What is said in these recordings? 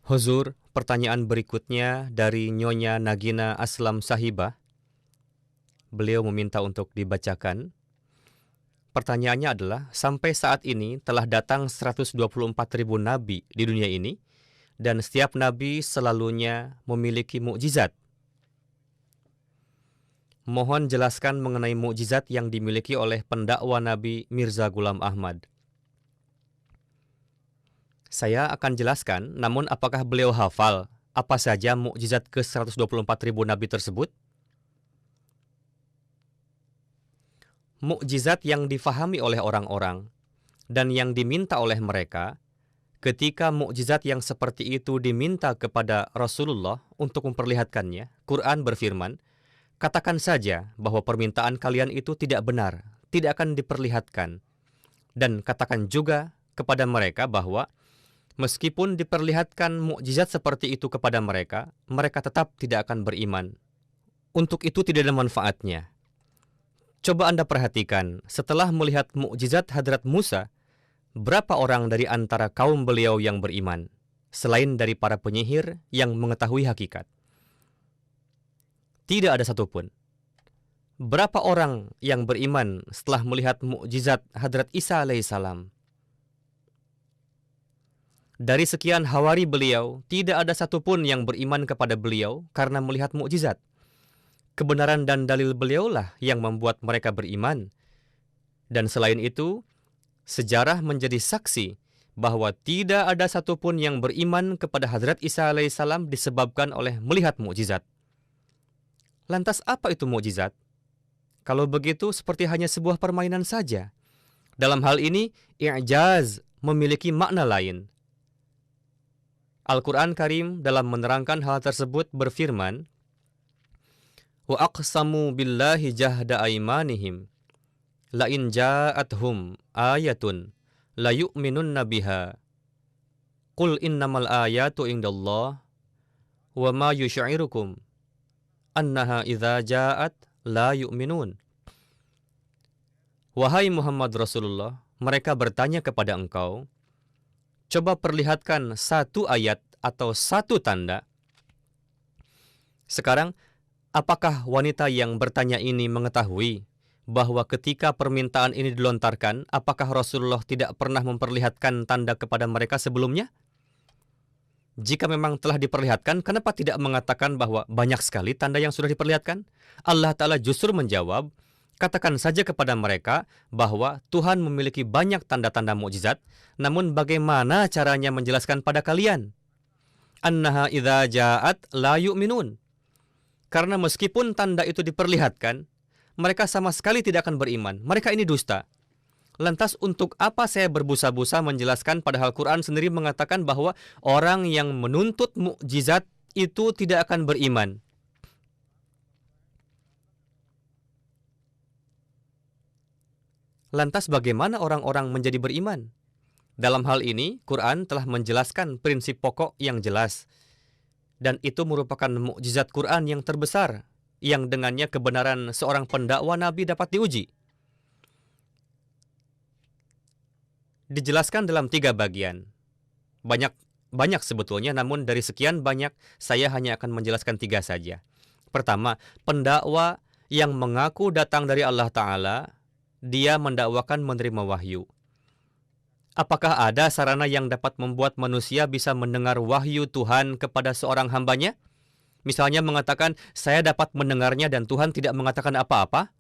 Huzur, pertanyaan berikutnya dari Nyonya Nagina Aslam Sahibah. Beliau meminta untuk dibacakan. Pertanyaannya adalah, sampai saat ini telah datang 124.000 nabi di dunia ini, dan setiap nabi selalunya memiliki mukjizat. Mohon jelaskan mengenai mukjizat yang dimiliki oleh pendakwa Nabi Mirza Ghulam Ahmad. Saya akan jelaskan, namun apakah beliau hafal apa saja mukjizat ke-124.000 nabi tersebut? Mukjizat yang difahami oleh orang-orang dan yang diminta oleh mereka, ketika mukjizat yang seperti itu diminta kepada Rasulullah untuk memperlihatkannya, Quran berfirman, "Katakan saja bahwa permintaan kalian itu tidak benar, tidak akan diperlihatkan. Dan katakan juga kepada mereka bahwa meskipun diperlihatkan mukjizat seperti itu kepada mereka, mereka tetap tidak akan beriman. Untuk itu tidak ada manfaatnya." Coba Anda perhatikan, setelah melihat mukjizat Hadrat Musa, berapa orang dari antara kaum beliau yang beriman, selain dari para penyihir yang mengetahui hakikat? Tidak ada satupun. Berapa orang yang beriman setelah melihat mukjizat Hadrat Isa alaihissalam? Dari sekian hawari beliau, tidak ada satupun yang beriman kepada beliau karena melihat mukjizat. Kebenaran dan dalil beliaulah yang membuat mereka beriman. Dan selain itu, sejarah menjadi saksi bahwa tidak ada satupun yang beriman kepada Hadrat Isa alaihissalam disebabkan oleh melihat mukjizat. Lantas apa itu mukjizat? Kalau begitu seperti hanya sebuah permainan saja. Dalam hal ini, i'jaz memiliki makna lain. Al-Quran Karim dalam menerangkan hal tersebut berfirman, "Wa aqsamu billahi jahda aimanihim la in ja'athum ayatun la yu'minunna biha qul innamal ayatu indallah wa ma yusy'irukum annaha idza ja'at la yu'minun." Wahai Muhammad Rasulullah, mereka bertanya kepada engkau, coba perlihatkan satu ayat atau satu tanda. Sekarang, apakah wanita yang bertanya ini mengetahui bahwa ketika permintaan ini dilontarkan, apakah Rasulullah tidak pernah memperlihatkan tanda kepada mereka sebelumnya? Jika memang telah diperlihatkan, kenapa tidak mengatakan bahwa banyak sekali tanda yang sudah diperlihatkan? Allah Ta'ala justru menjawab, katakan saja kepada mereka bahwa Tuhan memiliki banyak tanda-tanda mukjizat, namun bagaimana caranya menjelaskan pada kalian? Annaha idza ja'at la yu'minun. Karena meskipun tanda itu diperlihatkan, mereka sama sekali tidak akan beriman. Mereka ini dusta. Lantas untuk apa saya berbusa-busa menjelaskan padahal Quran sendiri mengatakan bahwa orang yang menuntut mukjizat itu tidak akan beriman. Lantas bagaimana orang-orang menjadi beriman? Dalam hal ini, Quran telah menjelaskan prinsip pokok yang jelas. Dan itu merupakan mukjizat Quran yang terbesar, yang dengannya kebenaran seorang pendakwa Nabi dapat diuji. Dijelaskan dalam 3 bagian. Banyak sebetulnya, namun dari sekian banyak, saya hanya akan menjelaskan 3 saja. Pertama, pendakwa yang mengaku datang dari Allah Ta'ala, dia mendakwakan menerima wahyu. Apakah ada sarana yang dapat membuat manusia bisa mendengar wahyu Tuhan kepada seorang hambanya? Misalnya mengatakan, saya dapat mendengarnya dan Tuhan tidak mengatakan apa-apa?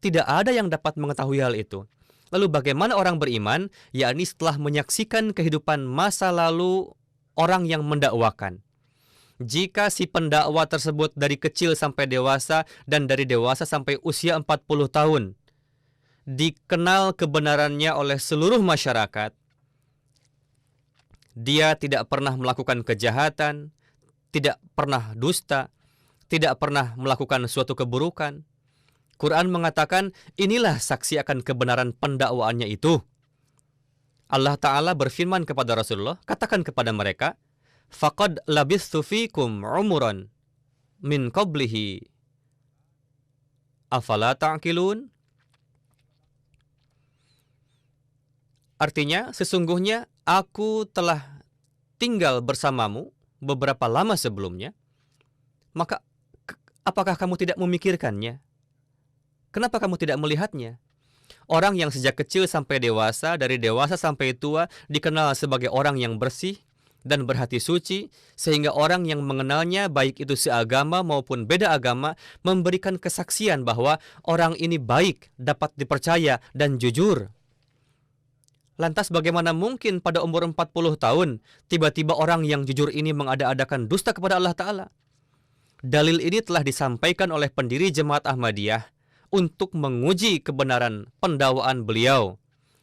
Tidak ada yang dapat mengetahui hal itu. Lalu bagaimana orang beriman, yakni setelah menyaksikan kehidupan masa lalu orang yang mendakwakan? Jika si pendakwa tersebut dari kecil sampai dewasa dan dari dewasa sampai usia 40 tahun, dikenal kebenarannya oleh seluruh masyarakat, dia tidak pernah melakukan kejahatan, tidak pernah dusta, tidak pernah melakukan suatu keburukan. Quran mengatakan, inilah saksi akan kebenaran pendakwaannya itu. Allah Ta'ala berfirman kepada Rasulullah, katakan kepada mereka, faqad labithu fikum umuran min qablihi afala ta'qilun. Artinya, sesungguhnya aku telah tinggal bersamamu beberapa lama sebelumnya, maka apakah kamu tidak memikirkannya? Kenapa kamu tidak melihatnya? Orang yang sejak kecil sampai dewasa, dari dewasa sampai tua, dikenal sebagai orang yang bersih dan berhati suci, sehingga orang yang mengenalnya, baik itu seagama maupun beda agama, memberikan kesaksian bahwa orang ini baik, dapat dipercaya, dan jujur. Lantas bagaimana mungkin pada umur 40 tahun, tiba-tiba orang yang jujur ini mengada-adakan dusta kepada Allah Ta'ala? Dalil ini telah disampaikan oleh pendiri Jemaat Ahmadiyah untuk menguji kebenaran pendakwaan beliau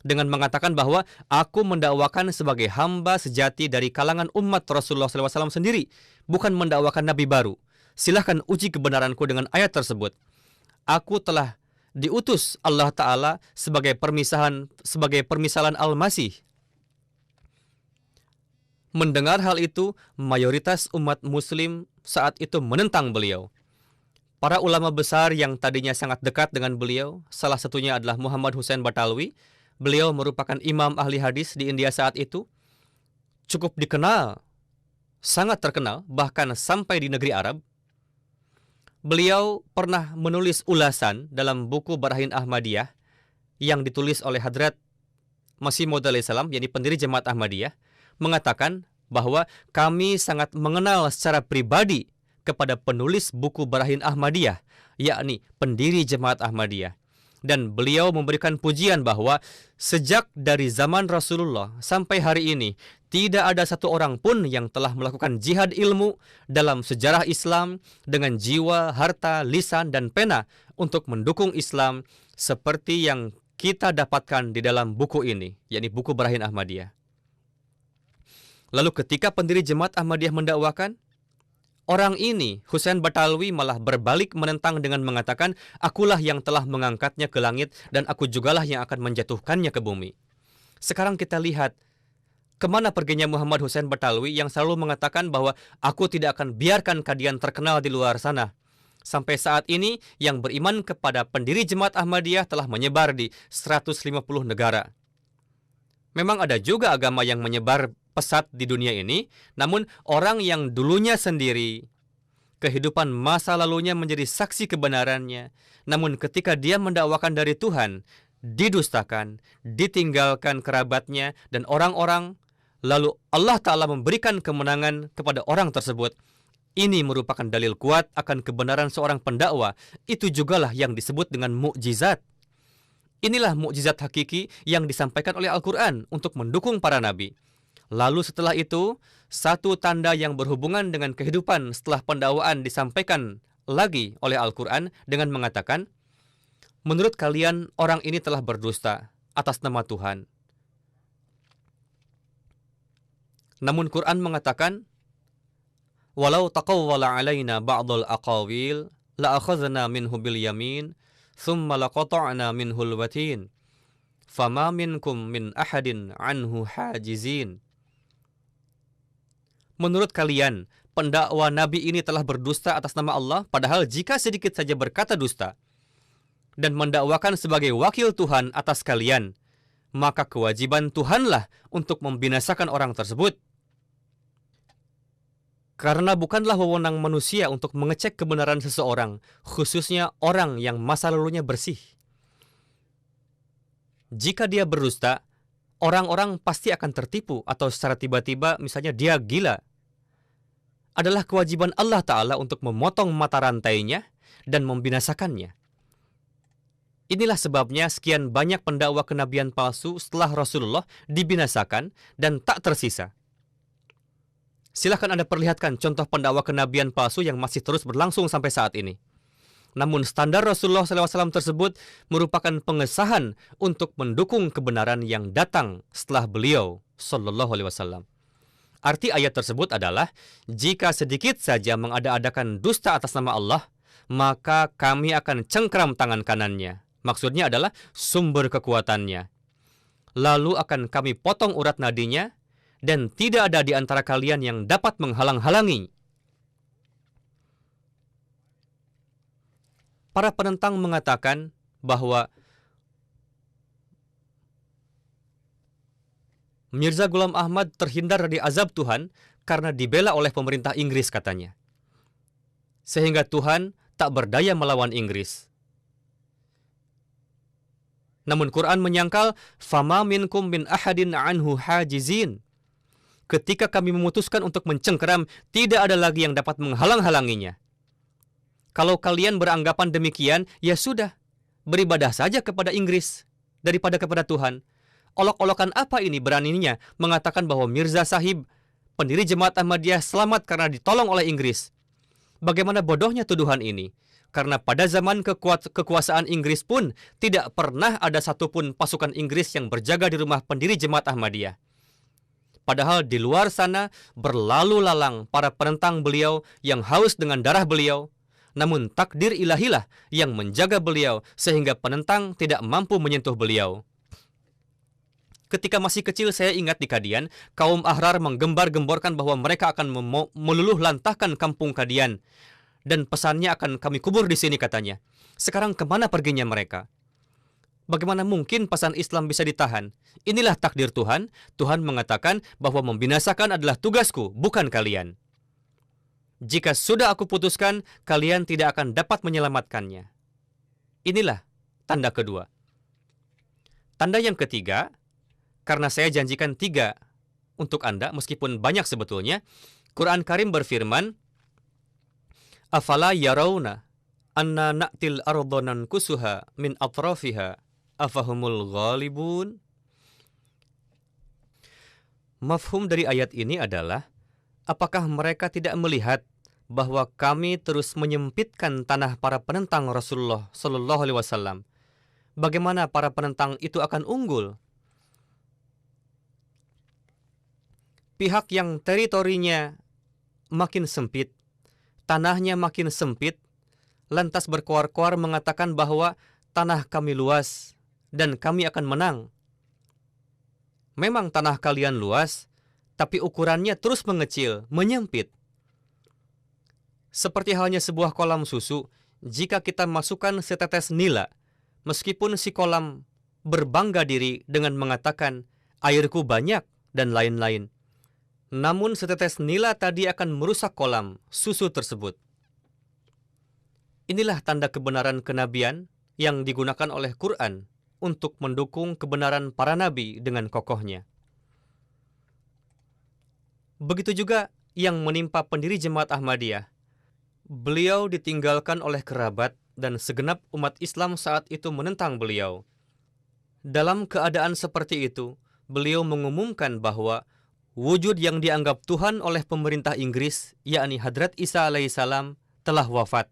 dengan mengatakan bahwa aku mendakwakan sebagai hamba sejati dari kalangan umat Rasulullah SAW sendiri, bukan mendakwakan nabi baru. Silahkan uji kebenaranku dengan ayat tersebut. Aku telah diutus Allah Ta'ala sebagai permisalan Al-Masih. Mendengar hal itu, mayoritas umat muslim saat itu menentang beliau. Para ulama besar yang tadinya sangat dekat dengan beliau, salah satunya adalah Muhammad Hussein Batalwi. Beliau merupakan imam ahli hadis di India saat itu. Cukup dikenal, sangat terkenal, bahkan sampai di negeri Arab. Beliau pernah menulis ulasan dalam buku Barahin Ahmadiyah yang ditulis oleh Hadrat Masih Maud alaihissalam, yakni pendiri Jemaat Ahmadiyah, mengatakan bahwa kami sangat mengenal secara pribadi kepada penulis buku Barahin Ahmadiyah, yakni pendiri Jemaat Ahmadiyah. Dan beliau memberikan pujian bahwa sejak dari zaman Rasulullah sampai hari ini, tidak ada satu orang pun yang telah melakukan jihad ilmu dalam sejarah Islam dengan jiwa, harta, lisan, dan pena untuk mendukung Islam seperti yang kita dapatkan di dalam buku ini, yakni buku Barahin Ahmadiyah. Lalu ketika pendiri Jemaat Ahmadiyah mendakwakan, orang ini, Hussein Batalwi, malah berbalik menentang dengan mengatakan, akulah yang telah mengangkatnya ke langit dan aku jugalah yang akan menjatuhkannya ke bumi. Sekarang kita lihat, kemana perginya Muhammad Hussein Batalwi yang selalu mengatakan bahwa aku tidak akan biarkan kalian terkenal di luar sana. Sampai saat ini, yang beriman kepada pendiri Jemaat Ahmadiyah telah menyebar di 150 negara. Memang ada juga agama yang menyebar pesat di dunia ini, namun orang yang dulunya sendiri, kehidupan masa lalunya menjadi saksi kebenarannya, namun ketika dia mendakwakan dari Tuhan, didustakan, ditinggalkan kerabatnya dan orang-orang, lalu Allah Ta'ala memberikan kemenangan kepada orang tersebut. Ini merupakan dalil kuat akan kebenaran seorang pendakwa. Itu jugalah yang disebut dengan mukjizat. Inilah mukjizat hakiki yang disampaikan oleh Al-Quran untuk mendukung para nabi. Lalu setelah itu, satu tanda yang berhubungan dengan kehidupan setelah pendakwaan disampaikan lagi oleh Al-Quran dengan mengatakan, menurut kalian orang ini telah berdusta atas nama Tuhan. Namun Quran mengatakan, walau taqawwala alaina ba'dal aqawil la akhadna minhu bil yamin thumma laqata'na minhul watin fama minkum min ahadin anhu hajizin. Menurut kalian, pendakwa nabi ini telah berdusta atas nama Allah, padahal jika sedikit saja berkata dusta dan mendakwakan sebagai wakil Tuhan atas kalian, maka kewajiban Tuhanlah untuk membinasakan orang tersebut. Karena bukanlah wewenang manusia untuk mengecek kebenaran seseorang, khususnya orang yang masa lalunya bersih. Jika dia berdusta, orang-orang pasti akan tertipu atau secara tiba-tiba misalnya dia gila. Adalah kewajiban Allah Ta'ala untuk memotong mata rantainya dan membinasakannya. Inilah sebabnya sekian banyak pendakwa kenabian palsu setelah Rasulullah dibinasakan dan tak tersisa. Silahkan Anda perlihatkan contoh pendakwa kenabian palsu yang masih terus berlangsung sampai saat ini. Namun standar Rasulullah SAW tersebut merupakan pengesahan untuk mendukung kebenaran yang datang setelah beliau Sallallahu Alaihi Wasallam. Arti ayat tersebut adalah, jika sedikit saja mengada-adakan dusta atas nama Allah, maka kami akan cengkram tangan kanannya. Maksudnya adalah sumber kekuatannya. Lalu akan kami potong urat nadinya, dan tidak ada di antara kalian yang dapat menghalang-halangi. Para penentang mengatakan bahwa Mirza Ghulam Ahmad terhindar dari azab Tuhan karena dibela oleh pemerintah Inggris katanya. Sehingga Tuhan tak berdaya melawan Inggris. Namun Quran menyangkal, "Fama minkum min ahadin anhu hajizin." Ketika kami memutuskan untuk mencengkeram, tidak ada lagi yang dapat menghalang-halanginya. Kalau kalian beranggapan demikian, ya sudah, beribadah saja kepada Inggris daripada kepada Tuhan. Olok-olokan apa ini beraninya mengatakan bahwa Mirza Sahib, pendiri Jemaat Ahmadiyah, selamat karena ditolong oleh Inggris? Bagaimana bodohnya tuduhan ini? Karena pada zaman kekuasaan Inggris pun tidak pernah ada satupun pasukan Inggris yang berjaga di rumah pendiri Jemaat Ahmadiyah. Padahal di luar sana berlalu lalang para penentang beliau yang haus dengan darah beliau. Namun takdir ilahilah yang menjaga beliau sehingga penentang tidak mampu menyentuh beliau. Ketika masih kecil saya ingat di Kadian, kaum Ahrar menggembar-gemborkan bahwa mereka akan meluluh lantahkan kampung Kadian. Dan pesannya akan kami kubur di sini katanya. Sekarang kemana perginya mereka? Bagaimana mungkin pesan Islam bisa ditahan? Inilah takdir Tuhan. Tuhan mengatakan bahwa membinasakan adalah tugasku, bukan kalian. Jika sudah aku putuskan, kalian tidak akan dapat menyelamatkannya. Inilah tanda kedua. Tanda yang ketiga, karena saya janjikan 3 untuk Anda, meskipun banyak sebetulnya, Quran Karim berfirman, "Afala yarawna anna na'til arda nankusuha min atrafiha afahumul ghalibun." Mafhum dari ayat ini adalah, apakah mereka tidak melihat bahwa kami terus menyempitkan tanah para penentang Rasulullah Shallallahu Alaihi Wasallam? Bagaimana para penentang itu akan unggul? Pihak yang teritorinya makin sempit, tanahnya makin sempit, lantas berkoar-koar mengatakan bahwa tanah kami luas dan kami akan menang. Memang tanah kalian luas, tapi ukurannya terus mengecil, menyempit. Seperti halnya sebuah kolam susu, jika kita masukkan setetes nila, meskipun si kolam berbangga diri dengan mengatakan, airku banyak dan lain-lain, namun setetes nila tadi akan merusak kolam susu tersebut. Inilah tanda kebenaran kenabian yang digunakan oleh Quran untuk mendukung kebenaran para nabi dengan kokohnya. Begitu juga yang menimpa pendiri Jemaat Ahmadiyah. Beliau ditinggalkan oleh kerabat dan segenap umat Islam saat itu menentang beliau. Dalam keadaan seperti itu, beliau mengumumkan bahwa wujud yang dianggap Tuhan oleh pemerintah Inggris, yakni Hadrat Isa alaihissalam, telah wafat.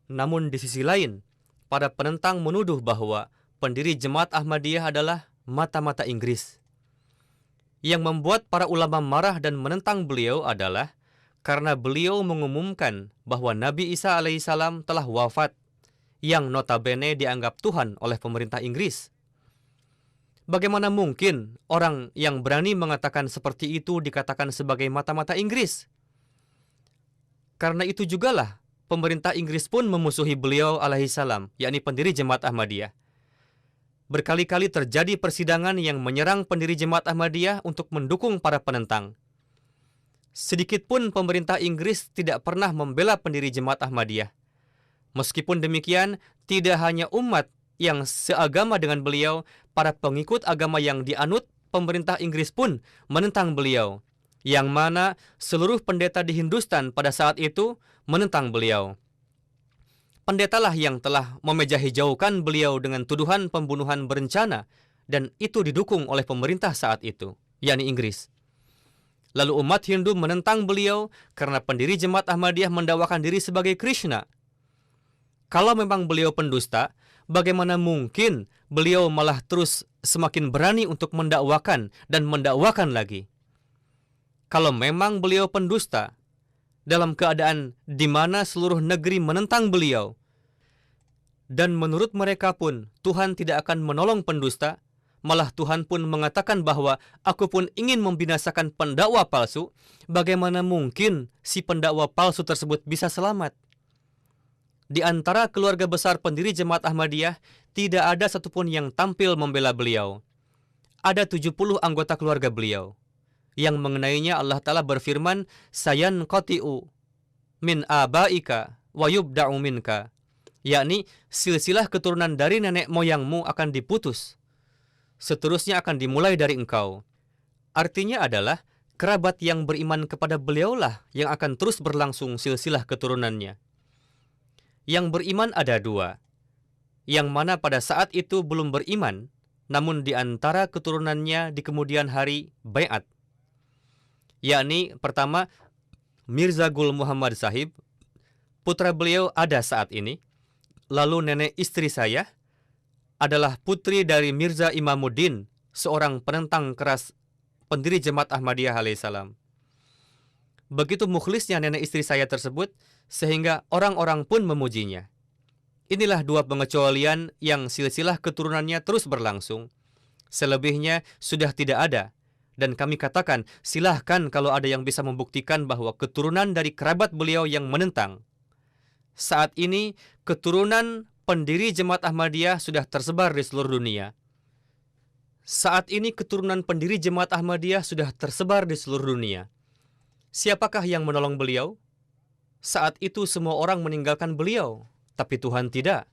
Namun di sisi lain, para penentang menuduh bahwa pendiri Jemaat Ahmadiyah adalah mata-mata Inggris. Yang membuat para ulama marah dan menentang beliau adalah karena beliau mengumumkan bahwa Nabi Isa alaihissalam telah wafat, yang notabene dianggap Tuhan oleh pemerintah Inggris. Bagaimana mungkin orang yang berani mengatakan seperti itu dikatakan sebagai mata-mata Inggris? Karena itu jugalah pemerintah Inggris pun memusuhi beliau alaihissalam, yakni pendiri Jemaat Ahmadiyah. Berkali-kali terjadi persidangan yang menyerang pendiri Jemaat Ahmadiyah untuk mendukung para penentang. Sedikitpun pemerintah Inggris tidak pernah membela pendiri Jemaat Ahmadiyah. Meskipun demikian, tidak hanya umat yang seagama dengan beliau, para pengikut agama yang dianut pemerintah Inggris pun menentang beliau, yang mana seluruh pendeta di Hindustan pada saat itu menentang beliau. Pendetalah yang telah memejahijaukan beliau dengan tuduhan pembunuhan berencana, dan itu didukung oleh pemerintah saat itu, yakni Inggris. Lalu umat Hindu menentang beliau karena pendiri Jemaat Ahmadiyah mendakwakan diri sebagai Krishna. Kalau memang beliau pendusta, bagaimana mungkin beliau malah terus semakin berani untuk mendakwakan dan mendakwakan lagi? Kalau memang beliau pendusta, dalam keadaan di mana seluruh negeri menentang beliau, dan menurut mereka pun Tuhan tidak akan menolong pendusta, malah Tuhan pun mengatakan bahwa aku pun ingin membinasakan pendakwa palsu, bagaimana mungkin si pendakwa palsu tersebut bisa selamat? Di antara keluarga besar pendiri Jemaat Ahmadiyah, tidak ada satupun yang tampil membela beliau. ada 70 anggota keluarga beliau. Yang mengenainya Allah Ta'ala berfirman, Sayan qati'u min abaika wa yubda'u minka. Yakni silsilah keturunan dari nenek moyangmu akan diputus. Seterusnya akan dimulai dari engkau. Artinya adalah kerabat yang beriman kepada beliaulah yang akan terus berlangsung silsilah keturunannya. Yang beriman ada dua. Yang mana pada saat itu belum beriman, namun di antara keturunannya di kemudian hari bai'at. Yakni pertama Mirza Gul Muhammad Sahib, putra beliau ada saat ini. Lalu nenek istri saya adalah putri dari Mirza Imamuddin, seorang penentang keras pendiri Jemaat Ahmadiyah alaihissalam. Begitu mukhlisnya nenek istri saya tersebut, sehingga orang-orang pun memujinya. Inilah dua pengecualian yang silsilah keturunannya terus berlangsung. Selebihnya sudah tidak ada. Dan kami katakan, silahkan kalau ada yang bisa membuktikan bahwa keturunan dari kerabat beliau yang menentang. Saat ini, keturunan pendiri Jemaat Ahmadiyah sudah tersebar di seluruh dunia. Saat ini, keturunan pendiri Jemaat Ahmadiyah sudah tersebar di seluruh dunia. Siapakah yang menolong beliau? Saat itu semua orang meninggalkan beliau, tapi Tuhan tidak.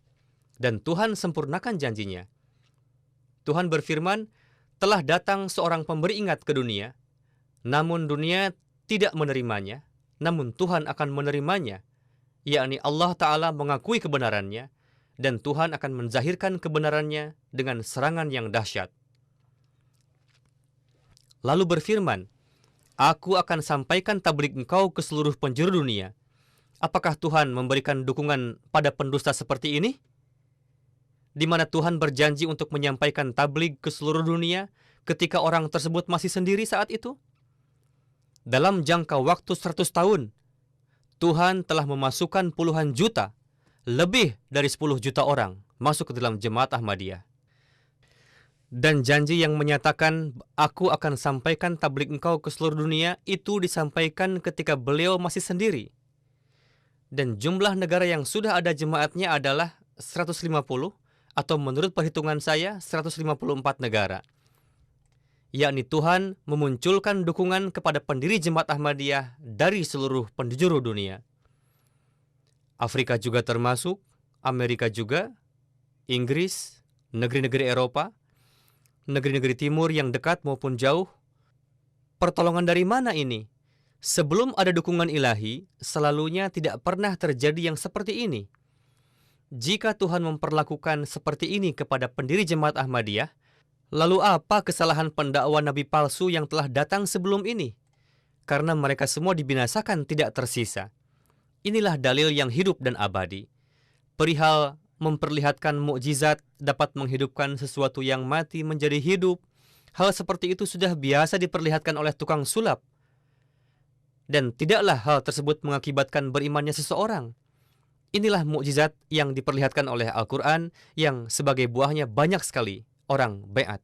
Dan Tuhan sempurnakan janjinya. Tuhan berfirman, telah datang seorang pemberi ingat ke dunia, namun dunia tidak menerimanya, namun Tuhan akan menerimanya, yakni Allah Ta'ala mengakui kebenarannya, dan Tuhan akan menzahirkan kebenarannya dengan serangan yang dahsyat. Lalu berfirman, Aku akan sampaikan tabligh engkau ke seluruh penjuru dunia. Apakah Tuhan memberikan dukungan pada pendusta seperti ini? Di mana Tuhan berjanji untuk menyampaikan tabligh ke seluruh dunia ketika orang tersebut masih sendiri saat itu? Dalam jangka waktu 100 tahun, Tuhan telah memasukkan puluhan juta, lebih dari 10 juta orang masuk ke dalam Jemaat Ahmadiyah. Dan janji yang menyatakan, Aku akan sampaikan tabligh engkau ke seluruh dunia, itu disampaikan ketika beliau masih sendiri. Dan jumlah negara yang sudah ada jemaatnya adalah 150, atau menurut perhitungan saya 154 negara. Yakni Tuhan memunculkan dukungan kepada pendiri Jemaat Ahmadiyah dari seluruh penjuru dunia. Afrika juga termasuk, Amerika juga, Inggris, negeri-negeri Eropa, negeri-negeri timur yang dekat maupun jauh. Pertolongan dari mana ini? Sebelum ada dukungan ilahi, selalunya tidak pernah terjadi yang seperti ini. Jika Tuhan memperlakukan seperti ini kepada pendiri Jemaat Ahmadiyah, lalu apa kesalahan pendakwa nabi palsu yang telah datang sebelum ini? Karena mereka semua dibinasakan tidak tersisa. Inilah dalil yang hidup dan abadi. Perihal memperlihatkan mukjizat dapat menghidupkan sesuatu yang mati menjadi hidup. Hal seperti itu sudah biasa diperlihatkan oleh tukang sulap. Dan tidaklah hal tersebut mengakibatkan berimannya seseorang. Inilah mukjizat yang diperlihatkan oleh Al-Quran yang sebagai buahnya banyak sekali orang bai'at.